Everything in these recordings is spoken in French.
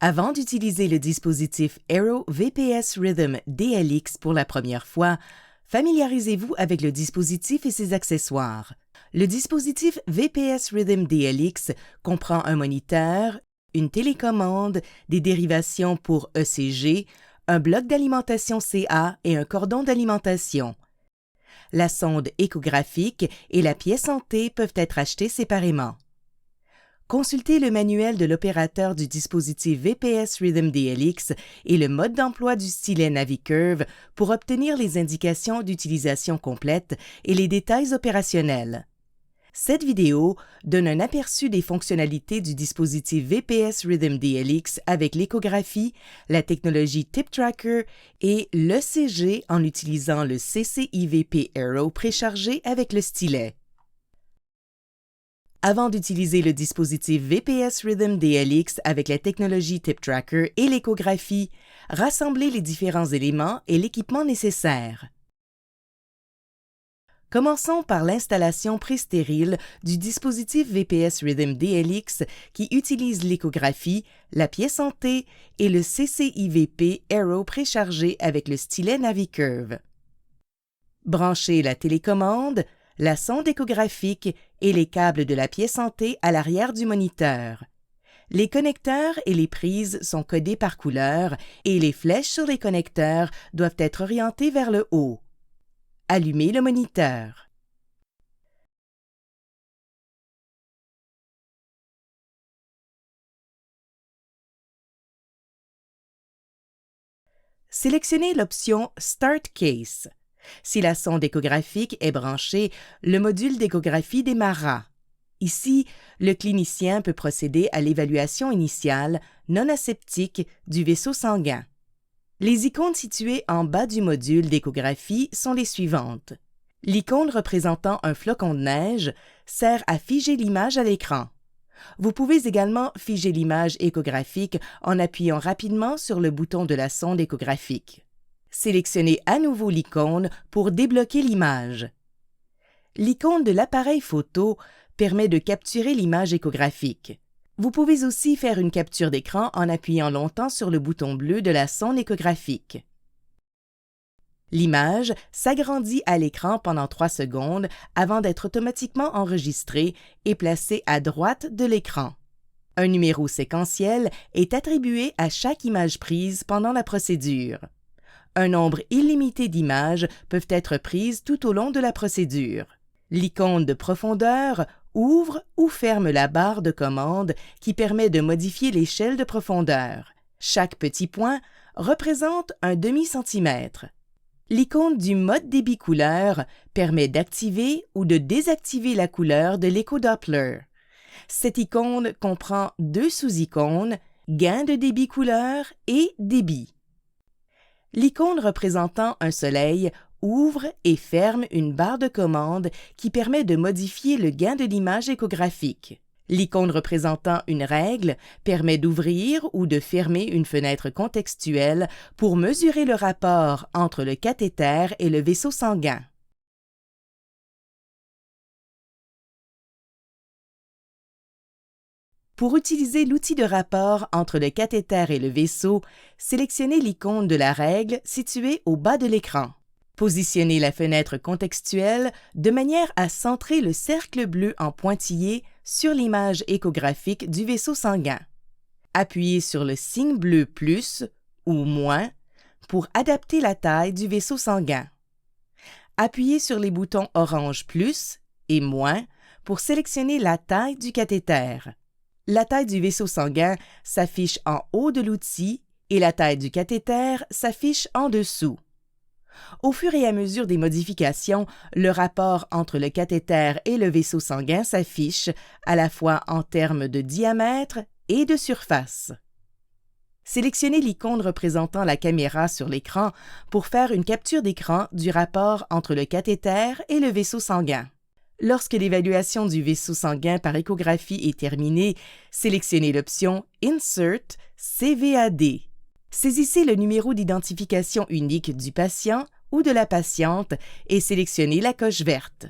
Avant d'utiliser le dispositif Aero VPS Rhythm DLX pour la première fois, familiarisez-vous avec le dispositif et ses accessoires. Le dispositif VPS Rhythm DLX comprend un moniteur, une télécommande, des dérivations pour ECG, un bloc d'alimentation CA et un cordon d'alimentation. La sonde échographique et la pièce en T peuvent être achetées séparément. Consultez le manuel de l'opérateur du dispositif VPS Rhythm DLX et le mode d'emploi du stylet NaviCurve pour obtenir les indications d'utilisation complète et les détails opérationnels. Cette vidéo donne un aperçu des fonctionnalités du dispositif VPS Rhythm DLX avec l'échographie, la technologie Tip Tracker et l'ECG en utilisant le CCIVP Aero préchargé avec le stylet. Avant d'utiliser le dispositif VPS Rhythm DLX avec la technologie Tip Tracker et l'échographie, rassemblez les différents éléments et l'équipement nécessaire. Commençons par l'installation pré-stérile du dispositif VPS Rhythm DLX qui utilise l'échographie, la pièce en T et le CCIVP Aero préchargé avec le stylet NaviCurve. Branchez la télécommande, la sonde échographique et les câbles de la pièce en T à l'arrière du moniteur. Les connecteurs et les prises sont codés par couleur et les flèches sur les connecteurs doivent être orientées vers le haut. Allumez le moniteur. Sélectionnez l'option Start Case. Si la sonde échographique est branchée, le module d'échographie démarrera. Ici, le clinicien peut procéder à l'évaluation initiale, non aseptique, du vaisseau sanguin. Les icônes situées en bas du module d'échographie sont les suivantes. L'icône représentant un flocon de neige sert à figer l'image à l'écran. Vous pouvez également figer l'image échographique en appuyant rapidement sur le bouton de la sonde échographique. Sélectionnez à nouveau l'icône pour débloquer l'image. L'icône de l'appareil photo permet de capturer l'image échographique. Vous pouvez aussi faire une capture d'écran en appuyant longtemps sur le bouton bleu de la sonde échographique. L'image s'agrandit à l'écran pendant 3 secondes avant d'être automatiquement enregistrée et placée à droite de l'écran. Un numéro séquentiel est attribué à chaque image prise pendant la procédure. Un nombre illimité d'images peuvent être prises tout au long de la procédure. L'icône de profondeur ouvre ou ferme la barre de commande qui permet de modifier l'échelle de profondeur. Chaque petit point représente un demi-centimètre. L'icône du mode débit couleur permet d'activer ou de désactiver la couleur de l'écho-Doppler. Cette icône comprend 2 sous-icônes, gain de débit couleur et débit. L'icône représentant un soleil ouvre et ferme une barre de commande qui permet de modifier le gain de l'image échographique. L'icône représentant une règle permet d'ouvrir ou de fermer une fenêtre contextuelle pour mesurer le rapport entre le cathéter et le vaisseau sanguin. Pour utiliser l'outil de rapport entre le cathéter et le vaisseau, sélectionnez l'icône de la règle située au bas de l'écran. Positionnez la fenêtre contextuelle de manière à centrer le cercle bleu en pointillé sur l'image échographique du vaisseau sanguin. Appuyez sur le signe bleu plus ou moins pour adapter la taille du vaisseau sanguin. Appuyez sur les boutons orange plus et moins pour sélectionner la taille du cathéter. La taille du vaisseau sanguin s'affiche en haut de l'outil et la taille du cathéter s'affiche en dessous. Au fur et à mesure des modifications, le rapport entre le cathéter et le vaisseau sanguin s'affiche à la fois en termes de diamètre et de surface. Sélectionnez l'icône représentant la caméra sur l'écran pour faire une capture d'écran du rapport entre le cathéter et le vaisseau sanguin. Lorsque l'évaluation du vaisseau sanguin par échographie est terminée, sélectionnez l'option Insert CVAD. Saisissez le numéro d'identification unique du patient ou de la patiente et sélectionnez la coche verte.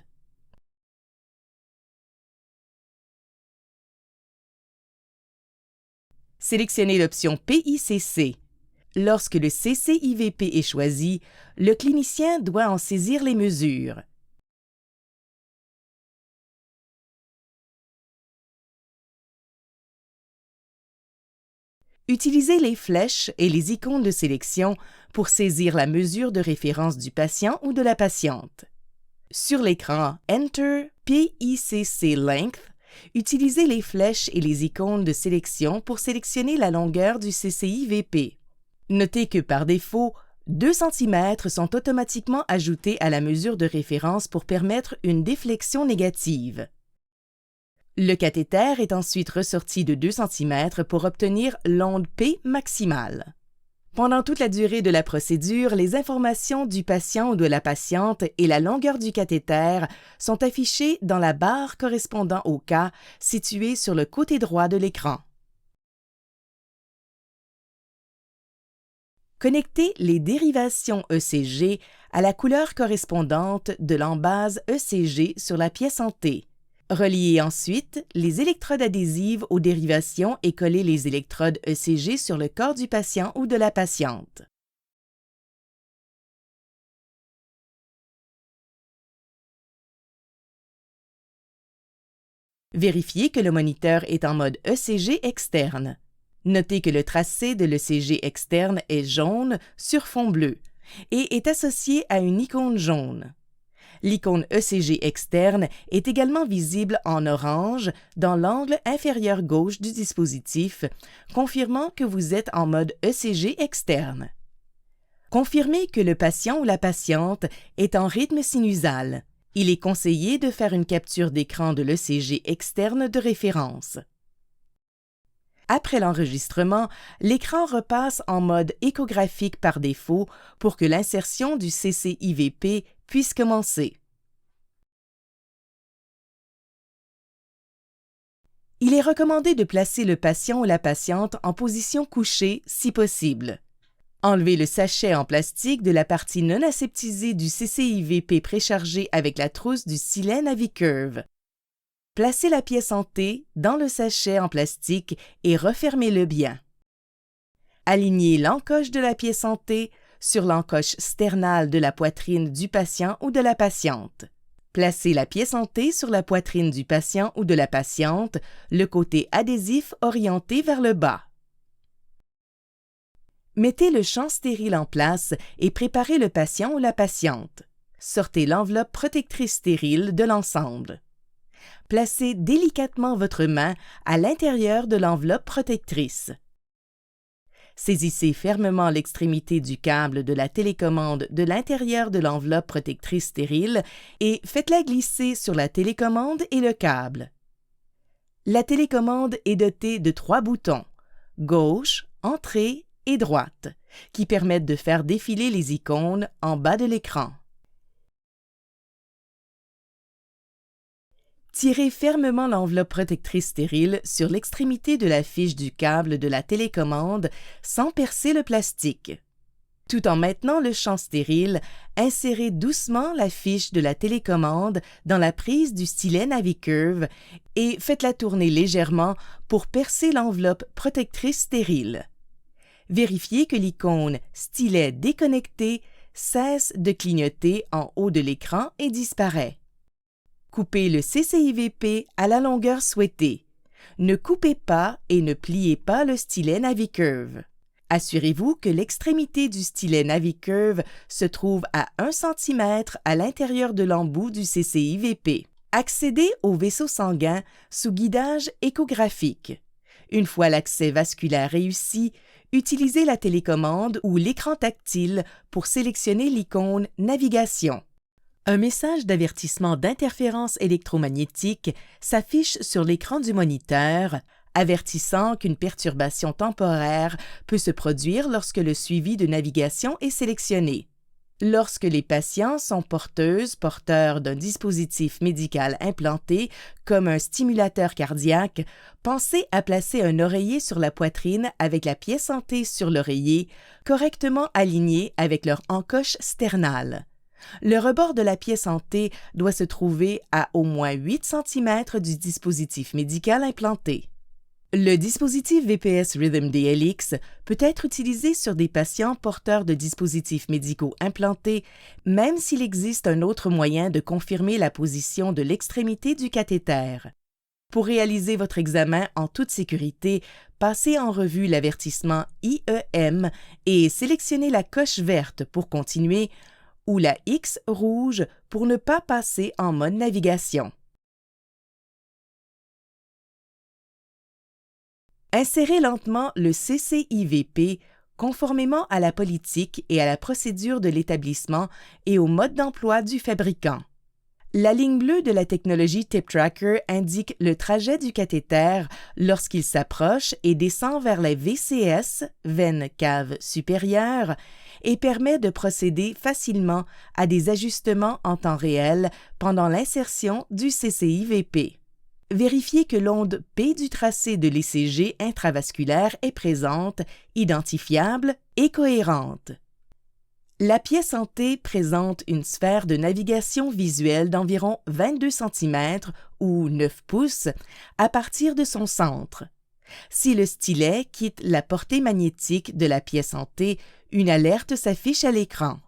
Sélectionnez l'option PICC. Lorsque le CCIVP est choisi, le clinicien doit en saisir les mesures. Utilisez les flèches et les icônes de sélection pour saisir la mesure de référence du patient ou de la patiente. Sur l'écran Enter PICC Length, utilisez les flèches et les icônes de sélection pour sélectionner la longueur du CCIVP. Notez que par défaut, 2 cm sont automatiquement ajoutés à la mesure de référence pour permettre une déflexion négative. Le cathéter est ensuite ressorti de 2 cm pour obtenir l'onde P maximale. Pendant toute la durée de la procédure, les informations du patient ou de la patiente et la longueur du cathéter sont affichées dans la barre correspondant au cas située sur le côté droit de l'écran. Connectez les dérivations ECG à la couleur correspondante de l'embase ECG sur la pièce en T. Reliez ensuite les électrodes adhésives aux dérivations et collez les électrodes ECG sur le corps du patient ou de la patiente. Vérifiez que le moniteur est en mode ECG externe. Notez que le tracé de l'ECG externe est jaune sur fond bleu et est associé à une icône jaune. L'icône ECG externe est également visible en orange dans l'angle inférieur gauche du dispositif, confirmant que vous êtes en mode ECG externe. Confirmez que le patient ou la patiente est en rythme sinusal. Il est conseillé de faire une capture d'écran de l'ECG externe de référence. Après l'enregistrement, l'écran repasse en mode échographique par défaut pour que l'insertion du CCIVP puisse commencer. Il est recommandé de placer le patient ou la patiente en position couchée si possible. Enlevez le sachet en plastique de la partie non aseptisée du CCIVP préchargé avec la trousse du stylet Navicurve. Placez la pièce en T dans le sachet en plastique et refermez-le bien. Alignez l'encoche de la pièce en T sur l'encoche sternale de la poitrine du patient ou de la patiente. Placez la pièce en T sur la poitrine du patient ou de la patiente, le côté adhésif orienté vers le bas. Mettez le champ stérile en place et préparez le patient ou la patiente. Sortez l'enveloppe protectrice stérile de l'ensemble. Placez délicatement votre main à l'intérieur de l'enveloppe protectrice. Saisissez fermement l'extrémité du câble de la télécommande de l'intérieur de l'enveloppe protectrice stérile et faites-la glisser sur la télécommande et le câble. La télécommande est dotée de 3 boutons, gauche, entrée et droite, qui permettent de faire défiler les icônes en bas de l'écran. Tirez fermement l'enveloppe protectrice stérile sur l'extrémité de la fiche du câble de la télécommande sans percer le plastique. Tout en maintenant le champ stérile, insérez doucement la fiche de la télécommande dans la prise du stylet Navicurve et faites-la tourner légèrement pour percer l'enveloppe protectrice stérile. Vérifiez que l'icône « Stylet déconnecté » cesse de clignoter en haut de l'écran et disparaît. Coupez le CCIVP à la longueur souhaitée. Ne coupez pas et ne pliez pas le stylet Navicurve. Assurez-vous que l'extrémité du stylet Navicurve se trouve à 1 cm à l'intérieur de l'embout du CCIVP. Accédez au vaisseau sanguin sous guidage échographique. Une fois l'accès vasculaire réussi, utilisez la télécommande ou l'écran tactile pour sélectionner l'icône Navigation. Un message d'avertissement d'interférence électromagnétique s'affiche sur l'écran du moniteur, avertissant qu'une perturbation temporaire peut se produire lorsque le suivi de navigation est sélectionné. Lorsque les patients sont porteurs d'un dispositif médical implanté, comme un stimulateur cardiaque, pensez à placer un oreiller sur la poitrine avec la pièce en T sur l'oreiller, correctement alignée avec leur encoche sternale. Le rebord de la pièce en T doit se trouver à au moins 8 cm du dispositif médical implanté. Le dispositif VPS Rhythm DLX peut être utilisé sur des patients porteurs de dispositifs médicaux implantés, même s'il existe un autre moyen de confirmer la position de l'extrémité du cathéter. Pour réaliser votre examen en toute sécurité, passez en revue l'avertissement IEM et sélectionnez la coche verte pour continuer ou la X rouge pour ne pas passer en mode navigation. Insérez lentement le CCIVP conformément à la politique et à la procédure de l'établissement et au mode d'emploi du fabricant. La ligne bleue de la technologie TipTracker indique le trajet du cathéter lorsqu'il s'approche et descend vers la VCS, veine cave supérieure, et permet de procéder facilement à des ajustements en temps réel pendant l'insertion du CCIVP. Vérifiez que l'onde P du tracé de l'ECG intravasculaire est présente, identifiable et cohérente. La pièce en T présente une sphère de navigation visuelle d'environ 22 cm ou 9 pouces à partir de son centre. Si le stylet quitte la portée magnétique de la pièce en T, une alerte s'affiche à l'écran.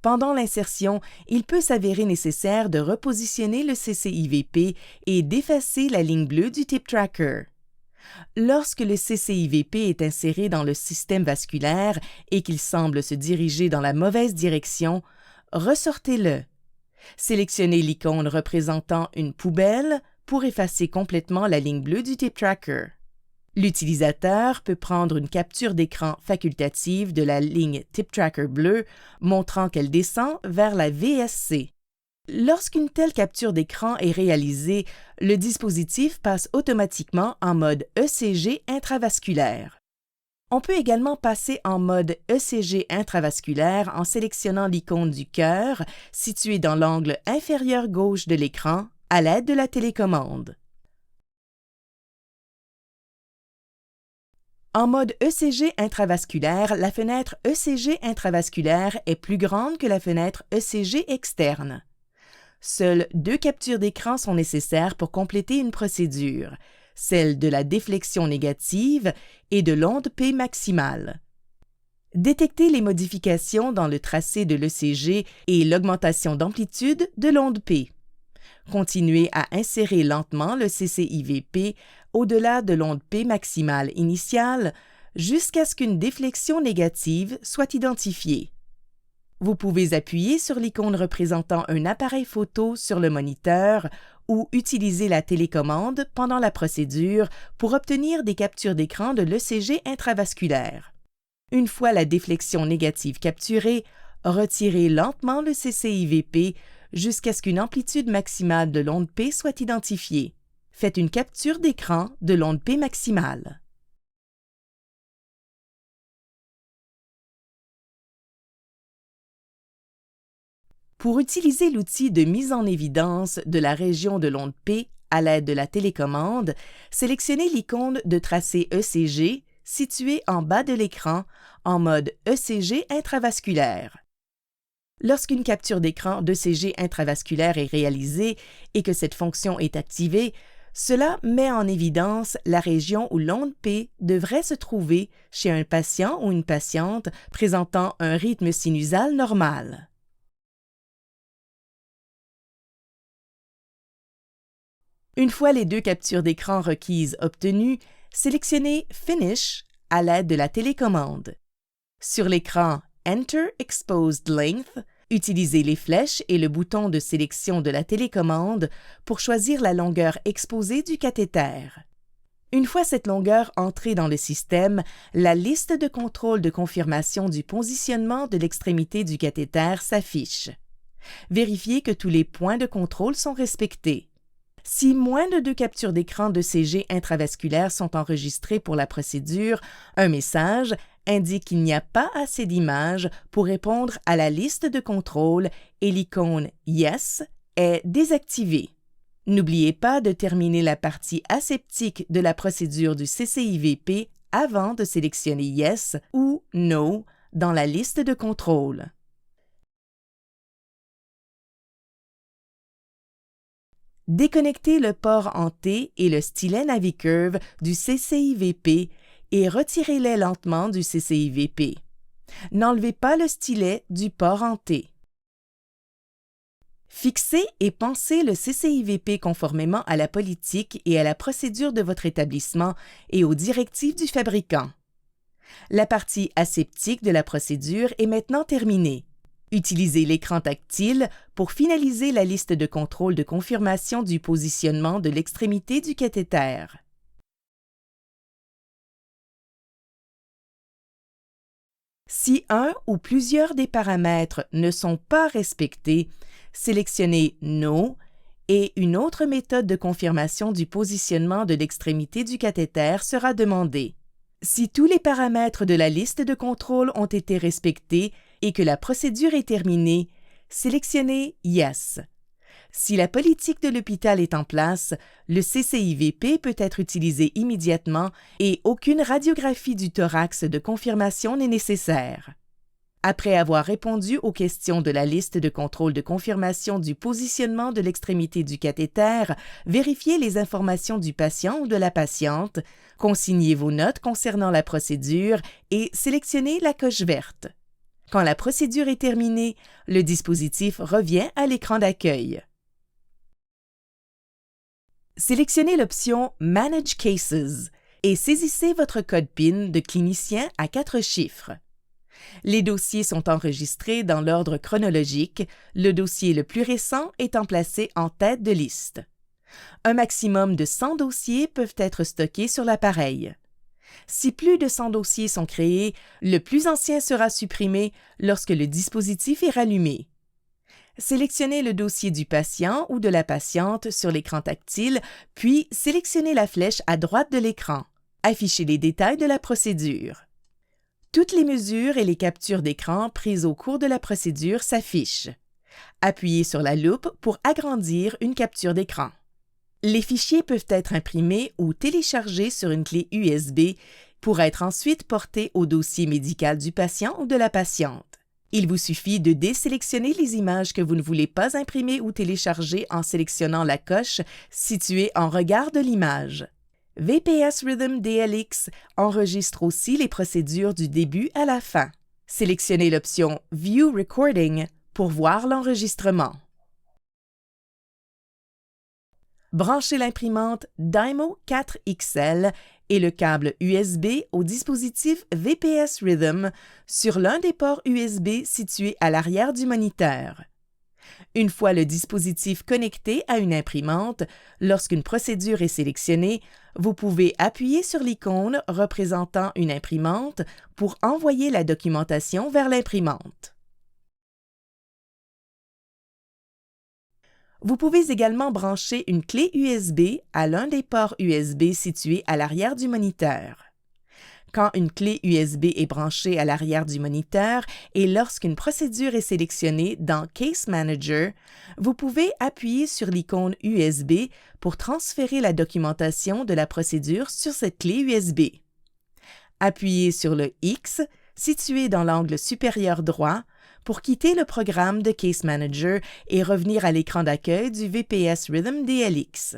Pendant l'insertion, il peut s'avérer nécessaire de repositionner le CCIVP et d'effacer la ligne bleue du TipTracker. Lorsque le CCIVP est inséré dans le système vasculaire et qu'il semble se diriger dans la mauvaise direction, ressortez-le. Sélectionnez l'icône représentant une poubelle pour effacer complètement la ligne bleue du TipTracker. L'utilisateur peut prendre une capture d'écran facultative de la ligne TipTracker bleue montrant qu'elle descend vers la VSC. Lorsqu'une telle capture d'écran est réalisée, le dispositif passe automatiquement en mode ECG intravasculaire. On peut également passer en mode ECG intravasculaire en sélectionnant l'icône du cœur située dans l'angle inférieur gauche de l'écran à l'aide de la télécommande. En mode ECG intravasculaire, la fenêtre ECG intravasculaire est plus grande que la fenêtre ECG externe. Seules 2 captures d'écran sont nécessaires pour compléter une procédure, celle de la déflexion négative et de l'onde P maximale. Détectez les modifications dans le tracé de l'ECG et l'augmentation d'amplitude de l'onde P. Continuez à insérer lentement le CCIVP au-delà de l'onde P maximale initiale jusqu'à ce qu'une déflexion négative soit identifiée. Vous pouvez appuyer sur l'icône représentant un appareil photo sur le moniteur ou utiliser la télécommande pendant la procédure pour obtenir des captures d'écran de l'ECG intravasculaire. Une fois la déflexion négative capturée, retirez lentement le CCIVP jusqu'à ce qu'une amplitude maximale de l'onde P soit identifiée. Faites une capture d'écran de l'onde P maximale. Pour utiliser l'outil de mise en évidence de la région de l'onde P à l'aide de la télécommande, sélectionnez l'icône de tracé ECG située en bas de l'écran en mode ECG intravasculaire. Lorsqu'une capture d'écran d'ECG intravasculaire est réalisée et que cette fonction est activée, cela met en évidence la région où l'onde P devrait se trouver chez un patient ou une patiente présentant un rythme sinusal normal. Une fois les 2 captures d'écran requises obtenues, sélectionnez Finish à l'aide de la télécommande. Sur l'écran Enter Exposed Length, utilisez les flèches et le bouton de sélection de la télécommande pour choisir la longueur exposée du cathéter. Une fois cette longueur entrée dans le système, la liste de contrôle de confirmation du positionnement de l'extrémité du cathéter s'affiche. Vérifiez que tous les points de contrôle sont respectés. Si moins de 2 captures d'écran d'ECG intravasculaire sont enregistrées pour la procédure, un message indique qu'il n'y a pas assez d'images pour répondre à la liste de contrôle et l'icône Yes est désactivée. N'oubliez pas de terminer la partie aseptique de la procédure du CCIVP avant de sélectionner Yes ou No dans la liste de contrôle. Déconnectez le port en T et le stylet Navicurve du CCIVP et retirez-les lentement du CCIVP. N'enlevez pas le stylet du port en T. Fixez et pensez le CCIVP conformément à la politique et à la procédure de votre établissement et aux directives du fabricant. La partie aseptique de la procédure est maintenant terminée. Utilisez l'écran tactile pour finaliser la liste de contrôle de confirmation du positionnement de l'extrémité du cathéter. Si un ou plusieurs des paramètres ne sont pas respectés, sélectionnez « No » et une autre méthode de confirmation du positionnement de l'extrémité du cathéter sera demandée. Si tous les paramètres de la liste de contrôle ont été respectés et que la procédure est terminée, sélectionnez « Yes ». Si la politique de l'hôpital est en place, le CCIVP peut être utilisé immédiatement et aucune radiographie du thorax de confirmation n'est nécessaire. Après avoir répondu aux questions de la liste de contrôle de confirmation du positionnement de l'extrémité du cathéter, vérifiez les informations du patient ou de la patiente, consignez vos notes concernant la procédure et sélectionnez la coche verte. Quand la procédure est terminée, le dispositif revient à l'écran d'accueil. Sélectionnez l'option « Manage Cases » et saisissez votre code PIN de clinicien à 4 chiffres. Les dossiers sont enregistrés dans l'ordre chronologique, le dossier le plus récent étant placé en tête de liste. Un maximum de 100 dossiers peuvent être stockés sur l'appareil. Si plus de 100 dossiers sont créés, le plus ancien sera supprimé lorsque le dispositif est rallumé. Sélectionnez le dossier du patient ou de la patiente sur l'écran tactile, puis sélectionnez la flèche à droite de l'écran. Affichez les détails de la procédure. Toutes les mesures et les captures d'écran prises au cours de la procédure s'affichent. Appuyez sur la loupe pour agrandir une capture d'écran. Les fichiers peuvent être imprimés ou téléchargés sur une clé USB pour être ensuite portés au dossier médical du patient ou de la patiente. Il vous suffit de désélectionner les images que vous ne voulez pas imprimer ou télécharger en sélectionnant la coche située en regard de l'image. VPS Rhythm DLX enregistre aussi les procédures du début à la fin. Sélectionnez l'option « View Recording » pour voir l'enregistrement. Branchez l'imprimante Dymo 4 XL et le câble USB au dispositif VPS Rhythm sur l'un des ports USB situés à l'arrière du moniteur. Une fois le dispositif connecté à une imprimante, lorsqu'une procédure est sélectionnée, vous pouvez appuyer sur l'icône représentant une imprimante pour envoyer la documentation vers l'imprimante. Vous pouvez également brancher une clé USB à l'un des ports USB situés à l'arrière du moniteur. Quand une clé USB est branchée à l'arrière du moniteur et lorsqu'une procédure est sélectionnée dans Case Manager, vous pouvez appuyer sur l'icône USB pour transférer la documentation de la procédure sur cette clé USB. Appuyez sur le X situé dans l'angle supérieur droit pour quitter le programme de Case Manager et revenir à l'écran d'accueil du VPS Rhythm DLX.